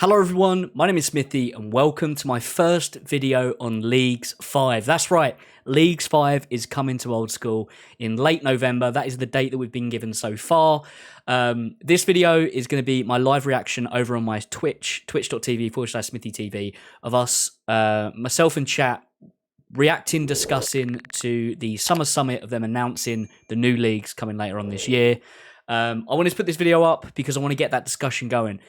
Hello everyone, my name is Smithy and welcome to my first video on Leagues 5. That's right, Leagues 5 is coming to Old School in late November. That is the date that we've been given so far. This video is going to be my live reaction over on my Twitch, twitch.tv/SmithyTV, of us, myself and chat, reacting, discussing to the Summer Summit of them announcing the new leagues coming later on this year. I wanted to put this video up because I want to get that discussion going.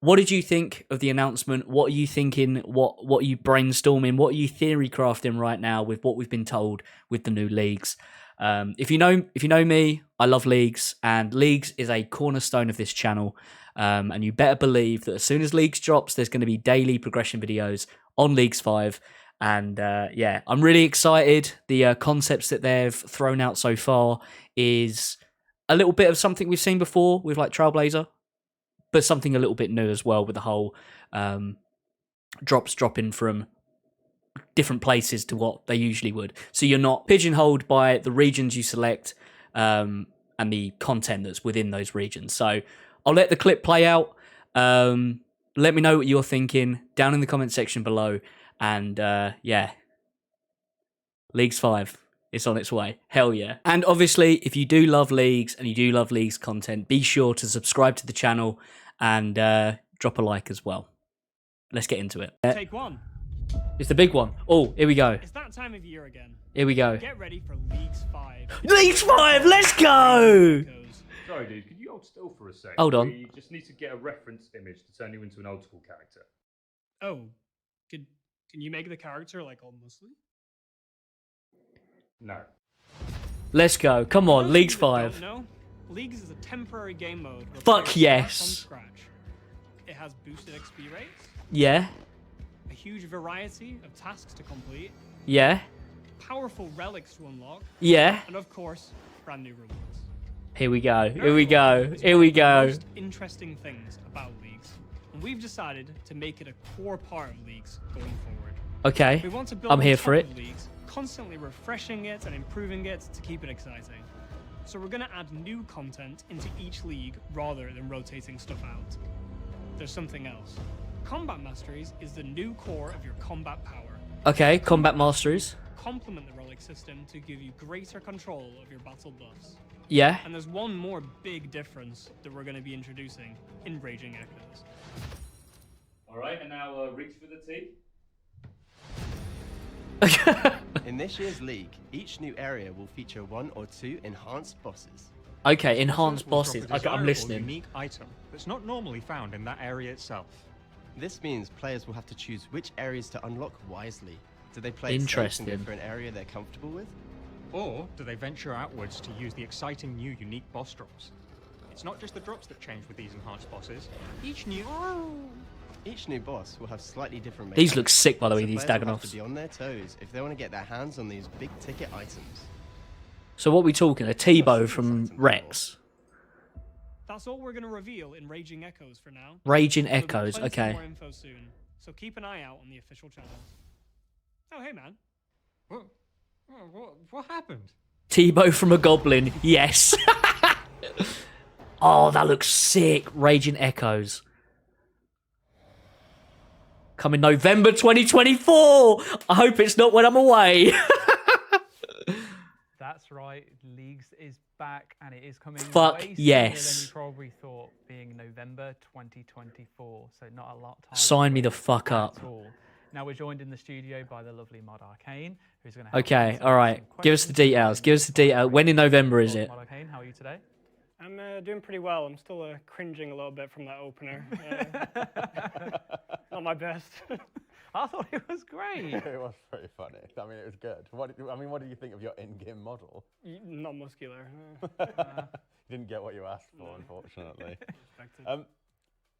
What did you think of the announcement? What are you thinking? What are you brainstorming? What are you theory crafting right now with what we've been told with the new leagues? If you know me, I love leagues, and leagues is a cornerstone of this channel. And you better believe that as soon as leagues drops, there's going to be daily progression videos on Leagues 5. And yeah, I'm really excited. The concepts that they've thrown out so far is a little bit of something we've seen before with like Trailblazer, but something a little bit new as well with the whole drops dropping from different places to what they usually would. So you're not pigeonholed by the regions you select and the content that's within those regions. So I'll let the clip play out. Let me know what you're thinking down in the comment section below. And yeah, Leagues 5. It's on its way. Hell yeah. And obviously, if you do love leagues and you do love leagues content, be sure to subscribe to the channel and drop a like as well. Let's get into it. Take one. It's the big one. Oh, here we go. It's that time of year again. Here we go. Get ready for Leagues 5. Leagues 5, let's go! Sorry, dude, could you hold still for a sec? Hold on. We just need to get a reference image to turn you into an old school character. Oh, can you make the character like all Muslim? No. Let's go. Come on, Most Leagues people don't 5. know, Leagues is a temporary game mode. where Fuck players yes. start from scratch. It has boosted XP rates, Yeah, a huge variety of tasks to complete, yeah, powerful relics to unlock, yeah. and of course, brand new rewards. Here we go. Here Very we go. well, it's Here one we of the go. most interesting things about Leagues, and we've decided to make it a core part of Leagues going forward. Okay, We want to build I'm on here top for it. of Leagues, constantly refreshing it and improving it to keep it exciting. So we're going to add new content into each league rather than rotating stuff out. There's something else. Combat Masteries is the new core of your combat power. Okay, Combat Masteries. Complement the relic system to give you greater control of your battle buffs. Yeah. And there's one more big difference that we're going to be introducing in Raging Echoes. Alright, and now reach for the T. In this year's league, each new area will feature 1 or 2 enhanced bosses. Okay, enhanced Will drop bosses. a Okay, I'm desirable listening. unique item that's not normally found in that area itself. This means players will have to choose which areas to unlock wisely. Do they play it safe and Interesting. go for an area they're comfortable with? Or do they venture outwards to use the exciting new unique boss drops? It's not just the drops that change with these enhanced bosses. Each new boss will have slightly different These mechanics, look sick, by the way, so these players will have to Dagonoffs. be on their toes if they want to get their hands on these big ticket items. So what are we talking? A T-bow from Rex. That's all we're going to reveal in Raging Echoes for now. Raging There'll be Echoes, plenty okay. more info soon, so keep an eye out on the official channel. Oh, hey, man. What happened? T-bow from a goblin, yes. Oh, that looks sick. Raging Echoes. Coming November 2024. I hope it's not when I'm away. That's right, Leagues is back and it is coming Fuck way sooner yes. than you probably thought, being November 2024, so not a lot of time. Sign to me the wait fuck at up. all. Now we're joined in the studio by the lovely Mod Arcane, who's going to help Okay, answer all right. some Give us the questions. details. Give us the detail. When in November is it? Mod Arcane, how are you today? I'm doing pretty well. I'm still cringing a little bit from that opener. Not my best. I thought it was great. It was pretty funny. I mean, it was good. What did you think of your in-game model? Not muscular. You didn't get what you asked for, unfortunately. I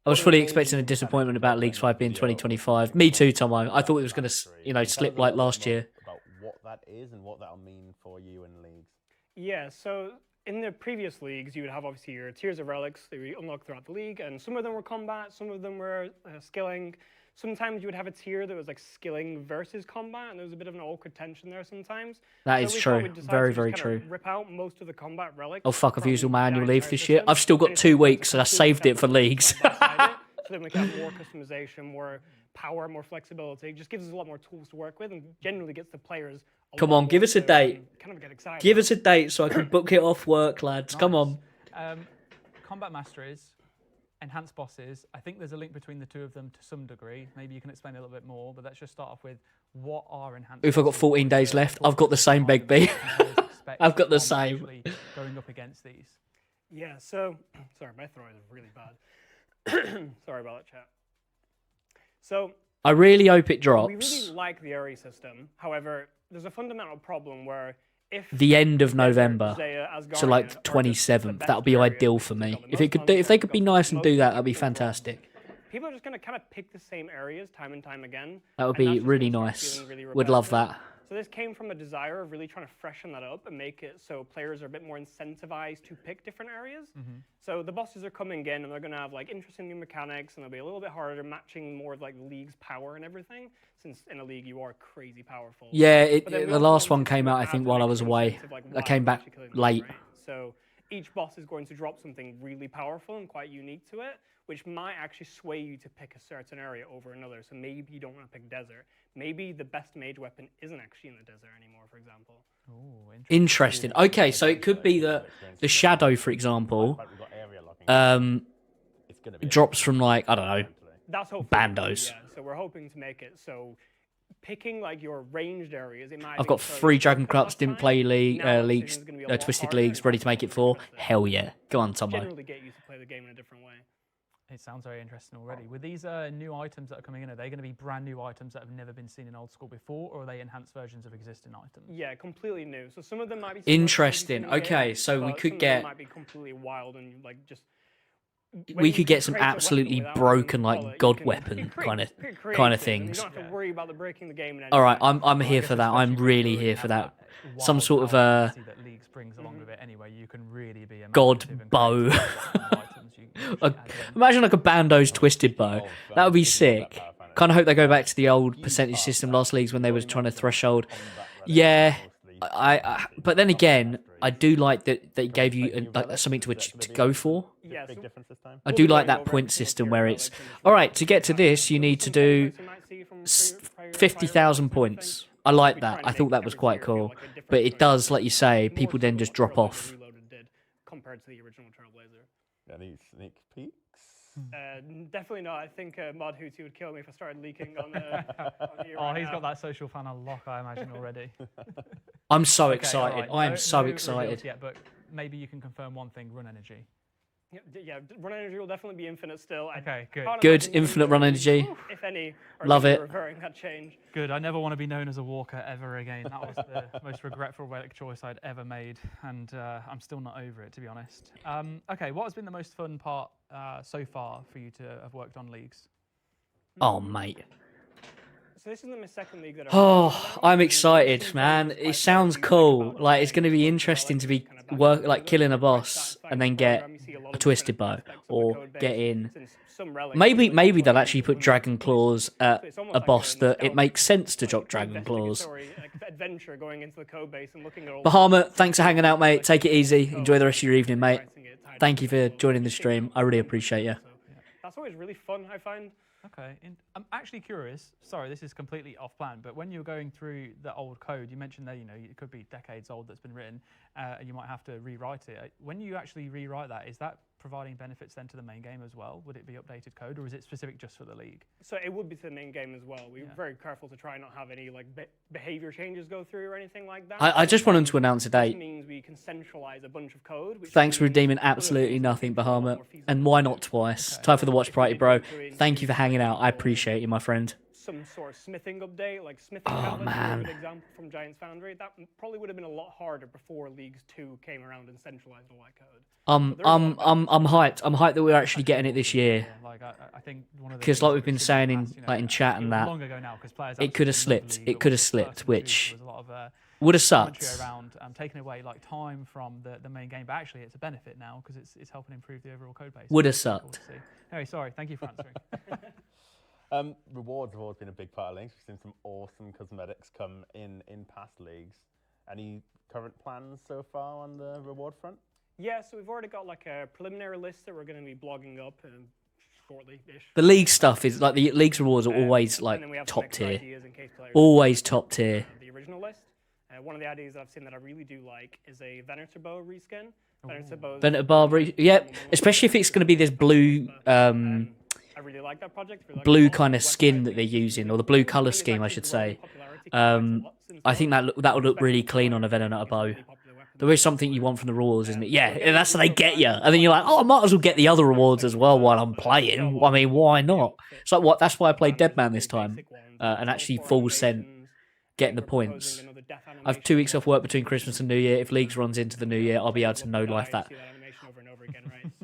was fully expecting a disappointment about Leagues 5 being 2025. Me too, Tom. I thought it was going to, you know, slip like last year. About what that is and what that'll mean for you in leagues. Yeah, so in the previous leagues, you would have obviously your tiers of relics that you unlock throughout the league, and some of them were combat, some of them were skilling. Sometimes you would have a tier that was like skilling versus combat, and there was a bit of an awkward tension there sometimes. That So is we thought true. we'd decide Very, to just very kinda true. Rip out most of the combat relics. Oh, fuck, I've from used all my the annual leave entire this year. system, I've still got and 2 it's weeks, and I completely saved it for separate leagues. side by side. So so then we can have more customization, more power, more flexibility. It just gives us a lot more tools to work with, and generally gets the players. Come on, give us a date. Kind of get excited. Give us a date so I can book it off work, lads. Come on. Combat masteries, enhanced bosses. I think there's a link between the two of them to some degree. Maybe you can explain a little bit more, but let's just start off with what are enhanced If I've got bosses, 14 days left, I've got the same, Big B. I've got the same. actually going up against these. Yeah, so, sorry, my throat is really bad. Sorry about that, chat. So, I really hope it we drops. really like the area system. However, there's a fundamental problem where if The end of Desert, November, Zaya, so Asgardian like are the just 27th. best That would be areas ideal to for pick me. up, the If most it could, if they could be content, nice and most do that, that'd be people from. fantastic. People are just going to kind of pick the same areas time and time again. That would and that's be just really gonna start nice. feeling really Would love repetitive. that. So this came from a desire of really trying to freshen that up and make it so players are a bit more incentivized to pick different areas. So the bosses are coming in and they're going to have like interesting new mechanics, and they'll be a little bit harder, matching more of like the league's power and everything. Since in a league you are crazy powerful. Yeah, But then we the also last wanted one to came out, I add think, an while I was extra away. incentive, like, I why came we're back actually killing them, late. right? So each boss is going to drop something really powerful and quite unique to it, which might actually sway you to pick a certain area over another. So maybe you don't want to pick desert. Maybe the best mage weapon isn't actually in the desert anymore, for example. Ooh, Interesting. Okay, so it could be that the shadow, for example, Like we've got area locking. It's gonna be drops from like, I don't know, That's hopefully Bandos. Yeah, so we're hoping to make it so picking like your ranged areas. It might I've got 3 Dragon Cups, didn't play leagues, Twisted Leagues, ready to make it 4. Hell yeah. Go on, Tomo. Generally get you to play the game in a different way. It sounds very interesting already. With these new items that are coming in, are they going to be brand new items that have never been seen in old school before, or are they enhanced versions of existing items? Yeah, completely new. So some of them might be Interesting. similar to the Okay, game, so we but could some of them get- might be completely wild and like just. We could get some absolutely broken, like, god weapon kind of thing. You don't have to worry about the breaking the game. All right, I'm here for that. I'm really here for that. Some sort of that Leagues brings along with it anyway. You can really be god imaginative and bow. creative with items you actually add in. Imagine like a Bando's twisted bow. That would be sick. Kind of hope they go back to the old percentage system last leagues when they was trying to threshold. Yeah, but then again, I do like that they gave you like something to go for. Yeah, Big so difference this time. I do like that point system where it's all right to get to this. You need to do 50,000 points. I like that. I thought that was quite cool. But it does, like you say, people then just drop off. compared to the original Trailblazer. Any sneak peeks? Definitely not. I think Mod Hootie would kill me if I started leaking on here Oh, right he's now. got that social fan on lock, I imagine, already. I'm so Okay, excited. alright, I am so reveals excited. Yet, but maybe you can confirm one thing: run energy. Yeah, run energy will definitely be infinite still. Okay, good. can't Good, imagine infinite any run of energy. these, if any, are Love gonna be it. reverting that change. Good. I never want to be known as a walker ever again. That was the most regretful relic choice I'd ever made, and I'm still not over it, to be honest. Okay, what has been the most fun part so far for you to have worked on leagues? Oh, mate. So this is my second league that Oh, I'm excited, man. It sounds cool. Like, it's going to be interesting to be killing a boss and then get a twisted bow or get in. Maybe they'll actually put dragon claws at a boss that it makes sense to drop dragon claws. Adventure going into the code base and looking at all Bahama, thanks for hanging out, mate. Take it easy. Enjoy the rest of your evening, mate. Thank you for joining the stream. I really appreciate you. That's always really fun, I find. Okay, I'm actually curious. Sorry, this is completely off plan, but when you're going through the old code, you mentioned that it could be decades old that's been written, and you might have to rewrite it. When you actually rewrite that, is that providing benefits then to the main game as well? Would it be updated code, or is it specific just for the league? So it would be to the main game as well. We were very careful to try and not have any behavior changes go through or anything like that. I just want them to announce a This date. means we can centralize a bunch of code. which Thanks for means redeeming other absolutely things nothing, become a lot Bahama. more feasible. And why not twice? Time for the watch party, bro. Thank you for hanging out. I appreciate you, my friend. Some sort of smithing update, like smithing Oh, tablets, is a man. good example from Giants Foundry. That probably would have been a lot harder before Leagues 2 came around and centralized all that code. I'm hyped. I'm hyped that we're actually getting it this year. Yeah, like I think one of the 'Cause things like that we've been seen saying the in past, like in chat and it was that, long ago now, 'cause players it could have absolutely loved the slipped. league, It but could have with slipped, version 2, which there was a lot of would have commentary sucked. around taking away like time from the main game, but actually it's a benefit now because it's helping improve the overall code base. Would have It's really cool sucked. to see. Anyway, sorry. Thank you for answering. Rewards have always been a big part of Leagues. We've seen some awesome cosmetics come in past Leagues. Any current plans so far on the reward front? Yeah, so we've already got like a preliminary list that we're going to be blogging up shortly-ish. The league stuff is like the league's rewards are always And like then we have some top extra tier. ideas in case players Always top tier. the original list. One of the ideas that I've seen that I really do like is a Venator bow reskin. Venator bows. Venator Barbary, yeah, especially if it's going to be this blue, I really like that project. blue kind of skin that they're using, or the blue color scheme, I should say. I think that would look really clean on a Venator bow. There is something you want from the rewards, isn't it? Yeah, and that's how they get you. And then you're like, oh, I might as well get the other rewards as well while I'm playing. I mean, why not? It's like what? That's why I played Deadman this time, and actually full sent, getting the points. I have 2 weeks off work between Christmas and New Year. If Leagues runs into the New Year, I'll be able to no life that.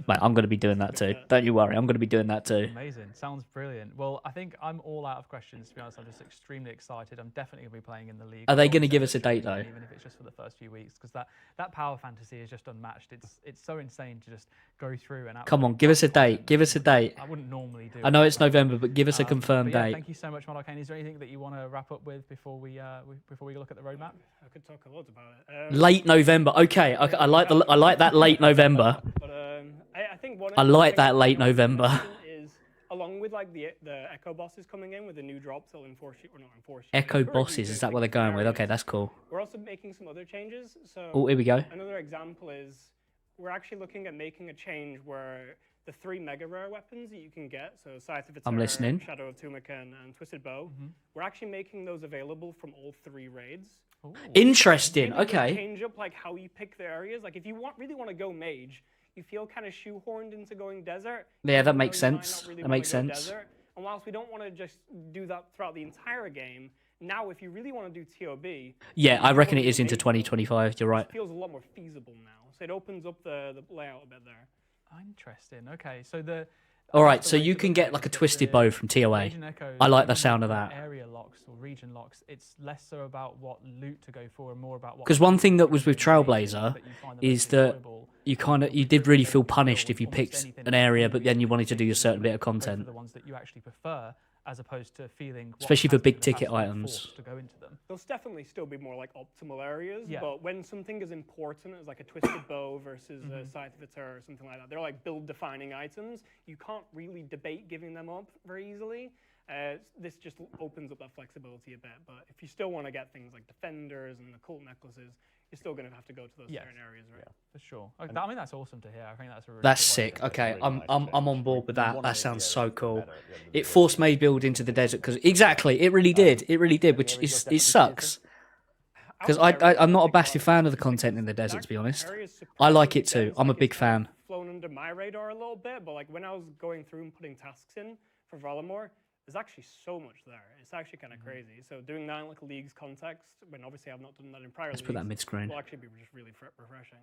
Mate, I'm going to be doing that too. Don't you worry, I'm going to be doing that too. Amazing. Sounds brilliant. Well, I think I'm all out of questions, to be honest. I'm just extremely excited. I'm definitely going to be playing in the league. Are they going to give us a date though? Even if it's just for the first few weeks, because that power fantasy is just unmatched. It's so insane to just go through and... Come on, give us a date. Give us a date. I wouldn't normally do I know it's November, but give us a confirmed yeah, date. Thank you so much, Arcane. Is there anything that you want to wrap up with before we look at the roadmap? I could talk a lot about it. Late November. Okay, I like that late November. But I think one. I like that late November. Is along with like the echo bosses coming in with the new drops, they'll enforce you or not enforce you. Echo bosses, is that what they're going with? Okay, that's cool. We're also making some other changes. So Oh, here we go. another example is we're actually looking at making a change where the 3 mega rare weapons that you can get, so Scythe of Eternity, I'm listening. Shadow of Tumakan, and Twisted Bow, we're actually making those available from all 3 raids. Ooh. Interesting. Maybe Okay. change up like how you pick the areas. Like if you really want to go mage, you feel kind of shoehorned into going desert. Yeah, that even makes though you might sense. not really That wanna makes go sense. desert. And whilst we don't want to just do that throughout the entire game, now if you really want to do TOB, Yeah, I reckon it is into 2025. You're right. it feels a lot more feasible now. So it opens up the layout a bit there. Interesting. Okay, so All right, so you can get like a twisted bow from TOA. I like the sound of that. Area locks or region locks. It's less so about what loot to go for and more about what. Because one thing that was with Trailblazer is that you did really feel punished if you picked an area, but then you wanted to do a certain bit of content. The ones that you actually prefer, as opposed to feeling. Especially for big ticket items. To go into them. There'll definitely still be more like optimal areas, Yeah. but when something is important as like a twisted bow versus a Scythe of Eternity or something like that, they're like build-defining items. You can't really debate giving them up very easily. This just opens up that flexibility a bit, but if you still want to get things like defenders and occult necklaces, you're still going to have to go to those certain areas, right? Yeah, for sure. Okay, I mean, that's awesome to hear. I think that's a really That's good way to sick. do it. Okay, really I'm nice on change. board with that. One That of the sounds areas so is cool. better at the end of the It day. forced May build into the desert because exactly, it really did. It really did, which is it sucks because I'm not a massive fan of the content in the desert, to be honest. I like it too. I'm a big fan. Flown under my radar a little bit, but like when I was going through and putting tasks in for Valamor, there's actually so much there. It's actually kind of crazy. So doing that in like a league's context, when obviously I've not done that in prior Let's leagues, put that mid-screen. will actually be just really refreshing.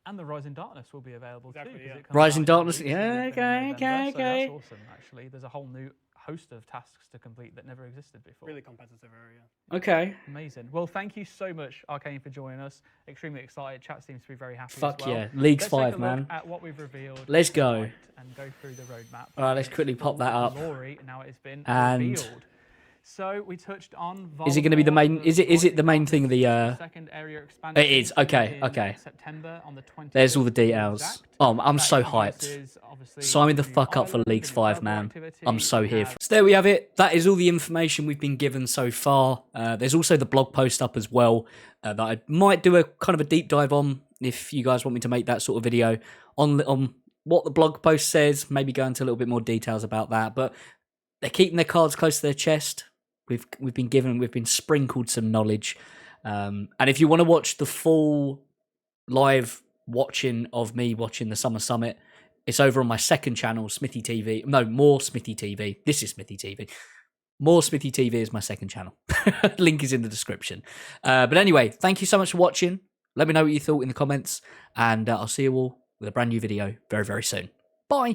And the Rising Darkness will be available Exactly, too. 'cause yeah. it comes Rising out in Darkness, weeks yeah, in okay, November, okay, so okay. That's awesome, actually. There's a whole new host of tasks to complete that never existed before. Really competitive area. Okay. Amazing. Well, thank you so much, Arcane, for joining us. Extremely excited. Chat seems to be very happy Fuck as well. yeah. Leagues Let's take 5, a man. look at what we've revealed. Let's go. tonight And go through the roadmap. All right, let's quickly pop that up. Glory, now it has been And- revealed. So we touched on. Is it going to be the main? Is it the main thing of the? Second area expansion? It is. Okay. in Okay. September on the 20th. There's all the details. exact. Oh, I'm That so hyped. introduces, obviously, Sign me the new fuck up for island, Leagues new 5, level man. activity. I'm so We here. have So there we have it. That is all the information we've been given so far. There's also the blog post up as well that I might do a kind of a deep dive on if you guys want me to make that sort of video on what the blog post says. Maybe go into a little bit more details about that. But they're keeping their cards close to their chest. We've been sprinkled some knowledge. And if you want to watch the full live watching of me watching the Summer Summit, it's over on my second channel, SmithyTV. No, more SmithyTV. This is SmithyTV. More SmithyTV is my second channel. Link is in the description. But anyway, thank you so much for watching. Let me know what you thought in the comments. And I'll see you all with a brand new video very, very soon. Bye.